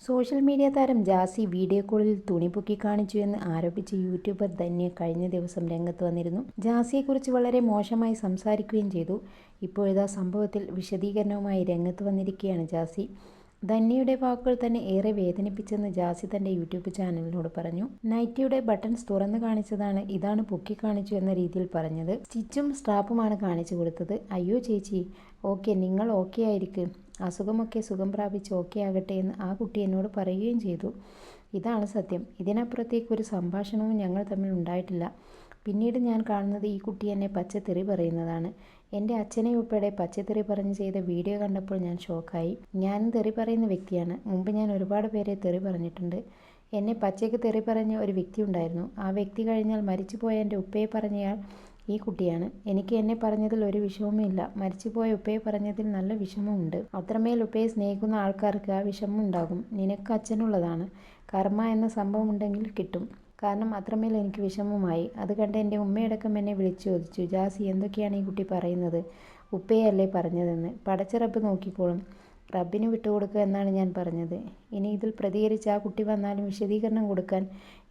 Social media താരം Jassie video കോളിൽ തുണി പൊക്കി കാണിച്ചു എന്ന് ആരോപിച്ച് യൂട്യൂബർ ധന്യ കഴിഞ്ഞ ദിവസം രംഗത്ത് വന്നിരുന്നു. ജാസിയെക്കുറിച്ച് വളരെ മോശമായി സംസാരിക്കുകയും ചെയ്തു. ഇപ്പോഴിതാ സംഭവത്തിൽ വിശദീകരണവുമായി രംഗത്ത് വന്നിരിക്കുകയാണ് ജാസി. ധന്യയുടെ വാക്കുകൾ തന്നെ ഏറെ വേദനിപ്പിച്ചെന്ന് ജാസി തന്റെ യൂട്യൂബ് ചാനലിനോട് പറഞ്ഞു. നൈറ്റിയുടെ ബട്ടൺസ് തുറന്നു കാണിച്ചതാണ്, ഇതാണ് പൊക്കി കാണിച്ചു എന്ന രീതിയിൽ പറഞ്ഞത്. സ്റ്റിച്ചും സ്ട്രാപ്പുമാണ് കാണിച്ചു കൊടുത്തത്. അയ്യോ ചേച്ചി, ഓക്കെ, നിങ്ങൾ ഓക്കെ ആയിരിക്കും, അസുഖമൊക്കെ സുഖം പ്രാപിച്ച് ഓക്കെ ആകട്ടെ എന്ന് ആ കുട്ടി എന്നോട് പറയുകയും ചെയ്തു. ഇതാണ് സത്യം. ഇതിനപ്പുറത്തേക്ക് ഒരു സംഭാഷണവും ഞങ്ങൾ തമ്മിൽ ഉണ്ടായിട്ടില്ല. പിന്നീട് ഞാൻ കാണുന്നത് ഈ കുട്ടി എന്നെ പച്ചത്തെറി പറയുന്നതാണ്. എൻ്റെ അച്ഛനെ ഉൾപ്പെടെ പച്ചത്തെറി പറഞ്ഞ് ചെയ്ത വീഡിയോ കണ്ടപ്പോൾ ഞാൻ ഷോക്കായി. ഞാനും തെറി പറയുന്ന വ്യക്തിയാണ്. മുമ്പ് ഞാൻ ഒരുപാട് പേരെ തെറി പറഞ്ഞിട്ടുണ്ട്. എന്നെ പച്ചയ്ക്ക് തെറി പറഞ്ഞ ഒരു വ്യക്തി ഉണ്ടായിരുന്നു. ആ വ്യക്തി കഴിഞ്ഞാൽ മരിച്ചുപോയ എൻ്റെ ഉപ്പയെ പറഞ്ഞയാൾ ഈ കുട്ടിയാണ്. എനിക്ക് എന്നെ പറഞ്ഞതിൽ ഒരു വിഷമവുമില്ല. മരിച്ചുപോയ ഉപ്പയെ പറഞ്ഞതിൽ നല്ല വിഷമമുണ്ട്. അത്രമേൽ ഉപ്പയെ സ്നേഹിക്കുന്ന ആൾക്കാർക്ക് ആ വിഷമം ഉണ്ടാകും. നിനക്ക് അച്ഛനുള്ളതാണ്. കർമ്മ എന്ന സംഭവം ഉണ്ടെങ്കിൽ കിട്ടും. കാരണം അത്രമേൽ എനിക്ക് വിഷമമായി. അത് കണ്ട് എൻ്റെ ഉമ്മയടക്കം എന്നെ വിളിച്ചു ചോദിച്ചു, ജാസി എന്തൊക്കെയാണ് ഈ കുട്ടി പറയുന്നത്? ഉപ്പയല്ലേ പറഞ്ഞതെന്ന്. പടച്ച റബ്ബ് നോക്കിക്കോളും. റബ്ബിന് വിട്ടുകൊടുക്കുക എന്നാണ് ഞാൻ പറഞ്ഞത്. ഇനി ഇതിൽ പ്രതികരിച്ച് ആ കുട്ടി വന്നാലും വിശദീകരണം കൊടുക്കാൻ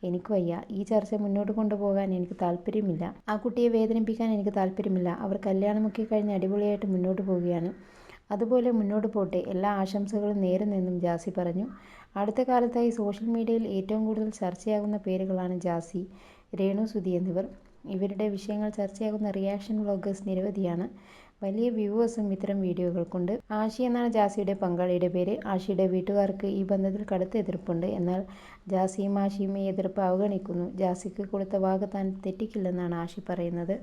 എനിക്ക് വയ്യ. ഈ ചർച്ച മുന്നോട്ട് കൊണ്ടുപോകാൻ എനിക്ക് താല്പര്യമില്ല. ആ കുട്ടിയെ വേദനിപ്പിക്കാൻ എനിക്ക് താല്പര്യമില്ല. അവർ കല്യാണമൊക്കെ കഴിഞ്ഞ് അടിപൊളിയായിട്ട് മുന്നോട്ട് പോവുകയാണ്. അതുപോലെ മുന്നോട്ട് പോട്ടെ. എല്ലാ ആശംസകളും നേരുന്നെന്നും ജാസി പറഞ്ഞു. അടുത്ത കാലത്തായി സോഷ്യൽ മീഡിയയിൽ ഏറ്റവും കൂടുതൽ ചർച്ചയാകുന്ന പേരുകളാണ് ജാസി, രേണു സുധി എന്നിവർ. ഇവരുടെ വിഷയങ്ങൾ ചർച്ചയാകുന്ന റിയാക്ഷൻ വ്ളോഗേഴ്സ് നിരവധിയാണ്. വലിയ വ്യൂവേഴ്സും ഇത്തരം വീഡിയോകൾക്കുണ്ട്. ആഷി എന്നാണ് ജാസിയുടെ പങ്കാളിയുടെ പേര്. ആഷിയുടെ വീട്ടുകാർക്ക് ഈ ബന്ധത്തിൽ കടുത്ത എതിർപ്പുണ്ട്. എന്നാൽ ജാസിയും ആഷിയും ഈ എതിർപ്പ് അവഗണിക്കുന്നു. ജാസിക്ക് കൊടുത്ത വാക്ക് താൻ തെറ്റിക്കില്ലെന്നാണ് ആഷി പറയുന്നത്.